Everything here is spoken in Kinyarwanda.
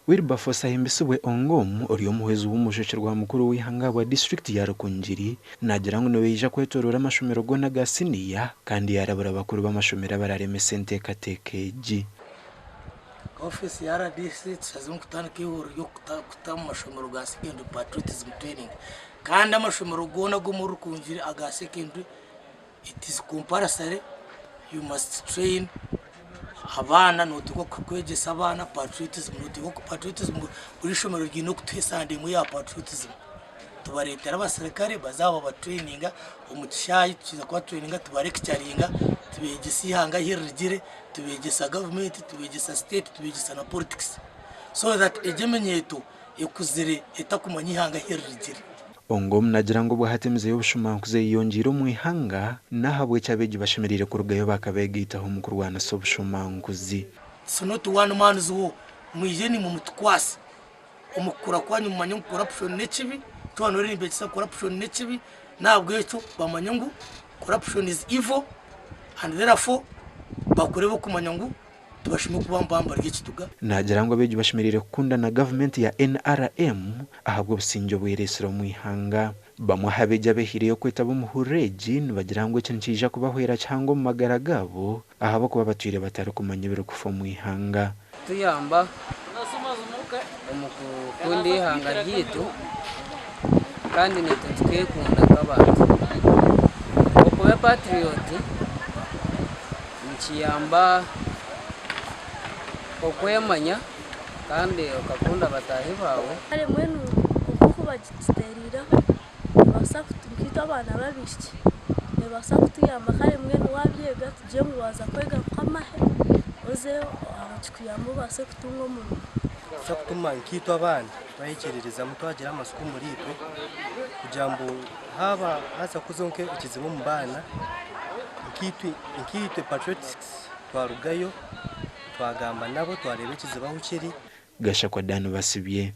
Wilberforce ahimbisibwe Ongom uri umuhezi w'umushekirwa mukuru w'eihanga wa district ya Rukungiri nagira ngo niwe yija kwetorora amashomero go n'agasiniya kandi yarabura abakuru b'amashomero barareme sente katekeji. Ofiisi ya RDC tsazo kutandika yo kutamu amashomero ga secondary patriotism training kandi amashomero gona go mu Rukungiri Agacencwire it is compulsory. You must train abana notiko kwegesa abana patriotism notiko patriotism uri shomero gino kutesande mu ya patriotism tubaretera abasirikare bazaba ba traininga umutishayi tuza kwa traininga tubarekcaringa tubegesa ihanga hirigire tubegesa government tubegesa state tubegesa na politics so that ejemenyeto ekuzire etakumanya ihanga hirigire. Ongom nagira ngo bwahatemize y'ubushumankuze yiyongera mu eihanga nahabwe cy'abeegi bashemerire kurugayo bakabegitaho mu kurwana so bushumankuzi. So not one man's war mwijeni mu mutkwasi umukura kwanyu mumanya corruption nechibi twanore imbetsa corruption nechibi nabwo echo bamanya ngo corruption is evil and therefore bakurebo kumanya ngo tubashime kubambamba ry'ikituga. Nagira ngo abeegi bashemerire kukunda na government ya NRM ahabwo businjo bweresero mu eihanga bamwe habeegi abehiriye kwetaba umuhureji nibagira ngo ikintu kija kubahwera cyangwa mu magara gabo ahabo kuba batwire batari kumanya biro kufa mu eihanga. Tuyamba umukunda eihanga ryitu kandi nitwe kunda kabantu okuba patriot nkiyamba okwemanya kandi okakunda batahi bawe ari mwenu okuba giterira basa kutukita abana babishye basa kutuyamba kare mwenu wabyega tuje mu waza kwega kamahe oze abakiyamba base kutungo mu so kutuma nkito abana bayikerereza mutwagira amasuku muri ipe kujambo haba haza kuzonke ikizimu mu bana nkitwe patriotics twarugayo twagamba nabo twarebe kizibaho kiri gasha kwa dano basibye.